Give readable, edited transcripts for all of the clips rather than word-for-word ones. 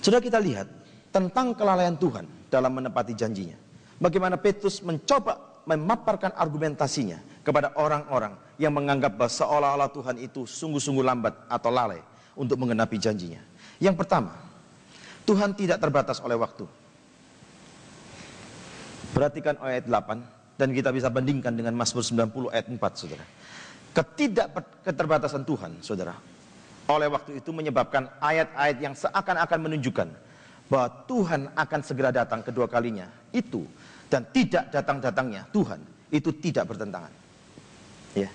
Sudah kita lihat tentang kelalaian Tuhan dalam menepati janjinya. Bagaimana Petrus mencoba memaparkan argumentasinya kepada orang-orang yang menganggap bahwa seolah-olah Tuhan itu sungguh-sungguh lambat atau lalai untuk menggenapi janjinya. Yang pertama, Tuhan tidak terbatas oleh waktu. Perhatikan ayat 8 dan kita bisa bandingkan dengan Mazmur 90 ayat 4, saudara. Keterbatasan Tuhan, saudara, oleh waktu itu menyebabkan ayat-ayat yang seakan-akan menunjukkan bahwa Tuhan akan segera datang kedua kalinya itu, dan tidak datang-datangnya Tuhan itu tidak bertentangan. Ya.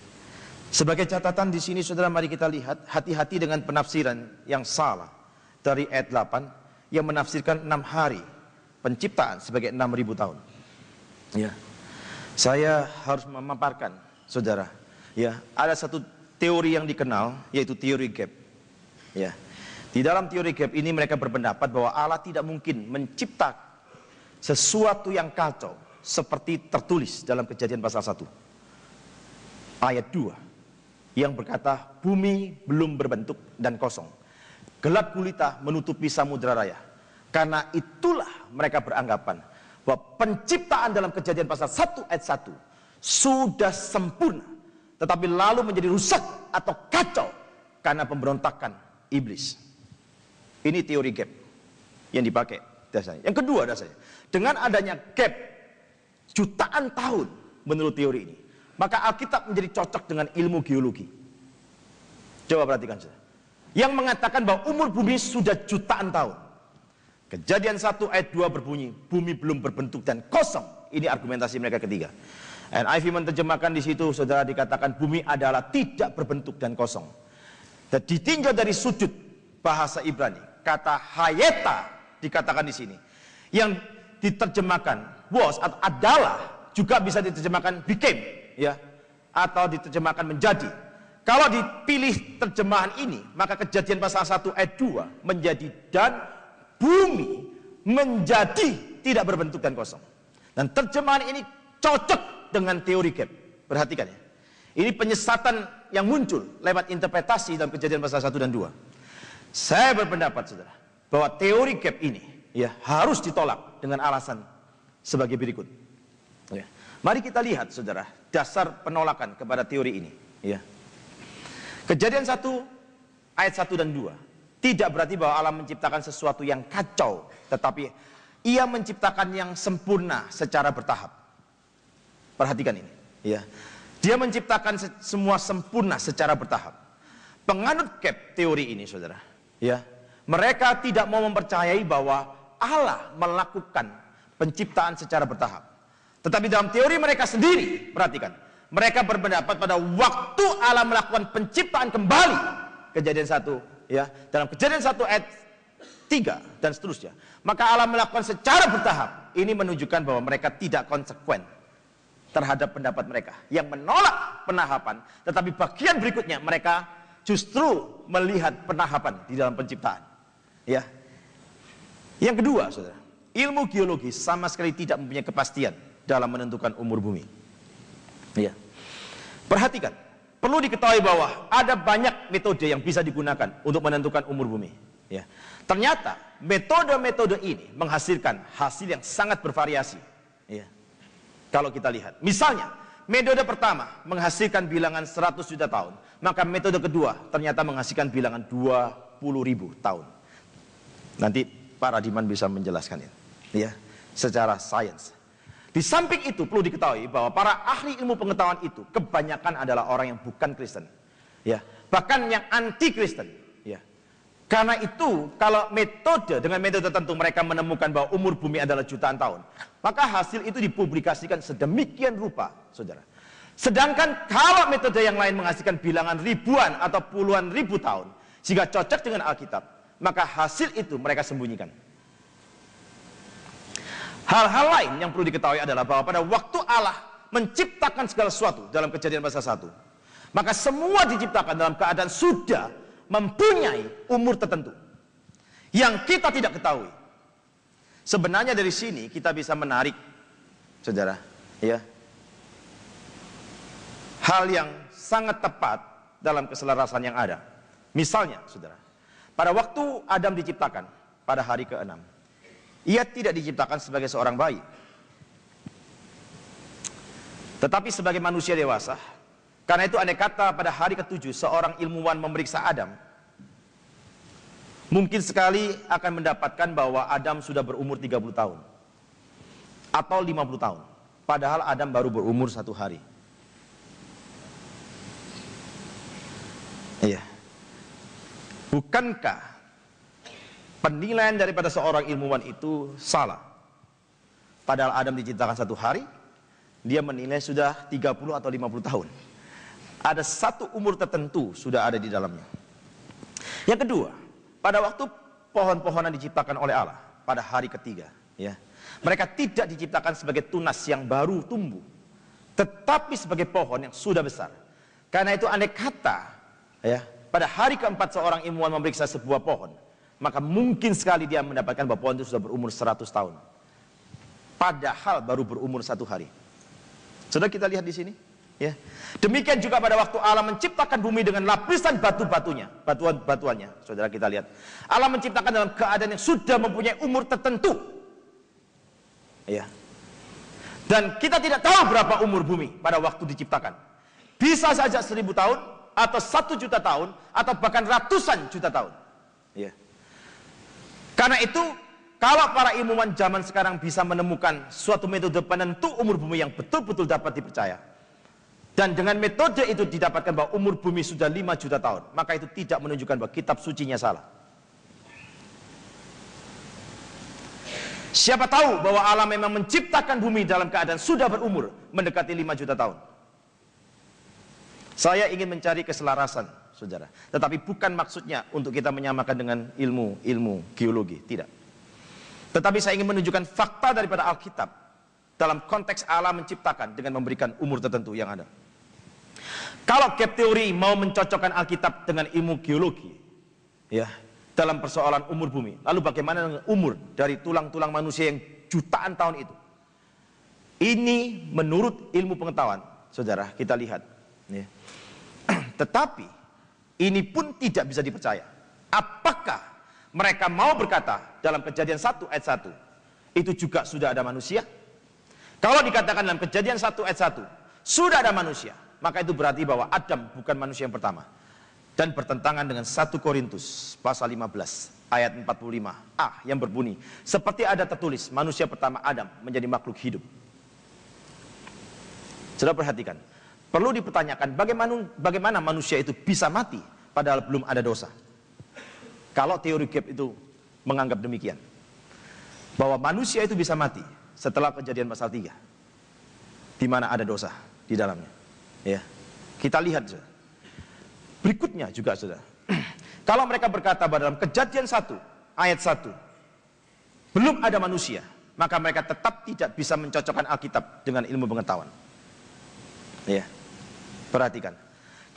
Sebagai catatan di sini, saudara, mari kita lihat hati-hati dengan penafsiran yang salah dari ayat 8 yang menafsirkan 6 hari penciptaan sebagai 6.000 tahun. Ya. Saya harus memaparkan, saudara, ya, ada satu teori yang dikenal yaitu teori gap. Ya. Di dalam teori gap ini mereka berpendapat bahwa Allah tidak mungkin mencipta sesuatu yang kacau seperti tertulis dalam Kejadian pasal 1 ayat 2 yang berkata, bumi belum berbentuk dan kosong, gelap gulita menutupi samudera raya. Karena itulah mereka beranggapan bahwa penciptaan dalam Kejadian pasal 1 ayat 1 sudah sempurna, tetapi lalu menjadi rusak atau kacau karena pemberontakan iblis. Ini teori gap yang dipakai dasarnya. Yang kedua dasarnya, dengan adanya gap jutaan tahun menurut teori ini, maka Alkitab menjadi cocok dengan ilmu geologi. Coba perhatikan saja. Yang mengatakan bahwa umur bumi sudah jutaan tahun. Kejadian 1 ayat 2 berbunyi, bumi belum berbentuk dan kosong. Ini argumentasi mereka ketiga. NIV menerjemahkan di situ, saudara, dikatakan bumi adalah tidak berbentuk dan kosong. Dan ditinjau dari sudut bahasa Ibrani, kata hayeta dikatakan di sini, yang diterjemahkan was atau adalah, juga bisa diterjemahkan became, ya, atau diterjemahkan menjadi. Kalau dipilih terjemahan ini, maka Kejadian pasal 1 ayat 2 menjadi dan bumi menjadi tidak berbentuk dan kosong. Dan terjemahan ini cocok dengan teori gap. Perhatikan ya. Ini penyesatan yang muncul lewat interpretasi dalam Kejadian pasal 1 dan 2. Saya berpendapat, saudara, bahwa teori gap ini ya harus ditolak dengan alasan sebagai berikut. Ya. Mari kita lihat, saudara, dasar penolakan kepada teori ini. Ya. Kejadian 1 ayat 1 dan 2 tidak berarti bahwa Allah menciptakan sesuatu yang kacau, tetapi Ia menciptakan yang sempurna secara bertahap. Perhatikan ini, ya. Dia menciptakan semua sempurna secara bertahap. Penganut gap teori ini, saudara, ya, mereka tidak mau mempercayai bahwa Allah melakukan penciptaan secara bertahap. Tetapi dalam teori mereka sendiri, perhatikan, mereka berpendapat pada waktu Allah melakukan penciptaan kembali, Kejadian 1, ya, dalam Kejadian 1 ayat 3 dan seterusnya, maka Allah melakukan secara bertahap. Ini menunjukkan bahwa mereka tidak konsekuen terhadap pendapat mereka yang menolak penahapan, tetapi bagian berikutnya mereka justru melihat penahapan di dalam penciptaan. Ya. Yang kedua, saudara, ilmu geologi sama sekali tidak mempunyai kepastian dalam menentukan umur bumi. Ya. Perhatikan, perlu diketahui bahwa ada banyak metode yang bisa digunakan untuk menentukan umur bumi. Ya. Ternyata metode-metode ini menghasilkan hasil yang sangat bervariasi. Ya. Kalau kita lihat, misalnya metode pertama menghasilkan bilangan 100 juta tahun, maka metode kedua ternyata menghasilkan bilangan 20.000 tahun. Nanti Pak Radiman bisa menjelaskan ini, ya, secara sains. Di samping itu perlu diketahui bahwa para ahli ilmu pengetahuan itu kebanyakan adalah orang yang bukan Kristen, ya, bahkan yang anti Kristen, ya. Karena itu kalau dengan metode tertentu mereka menemukan bahwa umur bumi adalah jutaan tahun, maka hasil itu dipublikasikan sedemikian rupa, saudara. Sedangkan kalau metode yang lain menghasilkan bilangan ribuan atau puluhan ribu tahun, jika cocok dengan Alkitab, maka hasil itu mereka sembunyikan. Hal-hal lain yang perlu diketahui adalah bahwa pada waktu Allah menciptakan segala sesuatu dalam Kejadian pasal 1, maka semua diciptakan dalam keadaan sudah mempunyai umur tertentu yang kita tidak ketahui. Sebenarnya dari sini kita bisa menarik, saudara, ya, hal yang sangat tepat dalam keselarasan yang ada. Misalnya, saudara, pada waktu Adam diciptakan, pada hari ke-6. Ia tidak diciptakan sebagai seorang bayi, tetapi sebagai manusia dewasa. Karena itu andai kata pada hari ke-7 seorang ilmuwan memeriksa Adam, mungkin sekali akan mendapatkan bahwa Adam sudah berumur 30 tahun atau 50 tahun, padahal Adam baru berumur 1 hari. Iya. Bukankah penilaian daripada seorang ilmuwan itu salah? Padahal Adam diciptakan 1 hari, dia menilai sudah 30 atau 50 tahun. Ada satu umur tertentu sudah ada di dalamnya. Yang kedua, pada waktu pohon-pohonan diciptakan oleh Allah pada hari ke-3, ya, mereka tidak diciptakan sebagai tunas yang baru tumbuh, tetapi sebagai pohon yang sudah besar. Karena itu andai kata, ya, pada hari ke-4 seorang ilmuwan memeriksa sebuah pohon, maka mungkin sekali dia mendapatkan bahwa pohon itu sudah berumur 100 tahun, padahal baru berumur 1 hari. Sudah kita lihat di sini, ya. Demikian juga pada waktu Allah menciptakan bumi dengan lapisan batu-batunya, batuan-batuannya. Saudara, kita lihat Allah menciptakan dalam keadaan yang sudah mempunyai umur tertentu, ya. Dan kita tidak tahu berapa umur bumi pada waktu diciptakan. Bisa saja 1000 tahun, atau 1 juta tahun, atau bahkan ratusan juta tahun, ya. Karena itu, kalau para ilmuwan zaman sekarang bisa menemukan suatu metode penentu umur bumi yang betul-betul dapat dipercaya, dan dengan metode itu didapatkan bahwa umur bumi sudah 5 juta tahun, maka itu tidak menunjukkan bahwa kitab sucinya salah. Siapa tahu bahwa Allah memang menciptakan bumi dalam keadaan sudah berumur mendekati 5 juta tahun. Saya ingin mencari keselarasan, saudara. Tetapi bukan maksudnya untuk kita menyamakan dengan ilmu geologi, tidak. Tetapi saya ingin menunjukkan fakta daripada Alkitab dalam konteks Allah menciptakan dengan memberikan umur tertentu yang ada. Kalau gap teori mau mencocokkan Alkitab dengan ilmu geologi, ya, dalam persoalan umur bumi, lalu bagaimana dengan umur dari tulang-tulang manusia yang jutaan tahun itu? Ini menurut ilmu pengetahuan, saudara, kita lihat, ya. Tetapi ini pun tidak bisa dipercaya. Apakah mereka mau berkata dalam Kejadian 1 ayat 1 itu juga sudah ada manusia? Kalau dikatakan dalam Kejadian 1 ayat 1 sudah ada manusia, maka itu berarti bahwa Adam bukan manusia yang pertama, dan bertentangan dengan 1 Korintus pasal 15 ayat 45a yang berbunyi, seperti ada tertulis, manusia pertama Adam menjadi makhluk hidup. Sudah perhatikan, perlu dipertanyakan bagaimana manusia itu bisa mati padahal belum ada dosa. Kalau teori gap itu menganggap demikian, bahwa manusia itu bisa mati setelah Kejadian pasal 3, di mana ada dosa di dalamnya, ya. Kita lihat saudara. Berikutnya juga saudara, kalau mereka berkata bahwa dalam Kejadian 1 ayat 1 belum ada manusia, maka mereka tetap tidak bisa mencocokkan Alkitab dengan ilmu pengetahuan, ya. Perhatikan,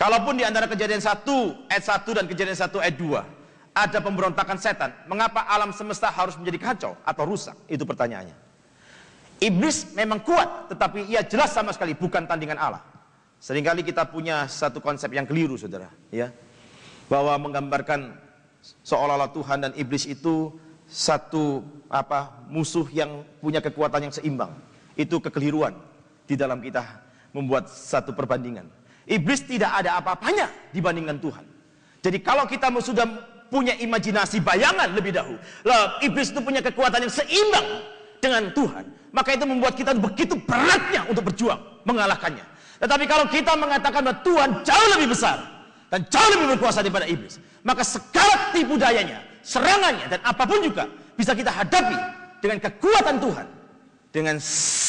kalaupun di antara Kejadian 1 ayat 1 dan Kejadian 1 ayat 2 ada pemberontakan setan, mengapa alam semesta harus menjadi kacau atau rusak? Itu pertanyaannya. Iblis memang kuat, tetapi ia jelas sama sekali bukan tandingan Allah. Seringkali kita punya satu konsep yang keliru, saudara, ya, bahwa menggambarkan seolah-olah Tuhan dan iblis itu satu musuh yang punya kekuatan yang seimbang. Itu kekeliruan di dalam kita membuat satu perbandingan. Iblis tidak ada apa-apanya dibandingkan Tuhan. Jadi kalau kita sudah punya imajinasi bayangan lebih dahulu, iblis itu punya kekuatan yang seimbang dengan Tuhan, maka itu membuat kita begitu beratnya untuk berjuang mengalahkannya. Tetapi kalau kita mengatakan bahwa Tuhan jauh lebih besar dan jauh lebih berkuasa daripada iblis, maka segala tipu dayanya, serangannya, dan apapun juga bisa kita hadapi dengan kekuatan Tuhan, dengan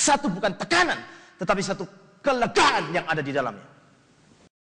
satu bukan tekanan, tetapi satu kelegaan yang ada di dalamnya.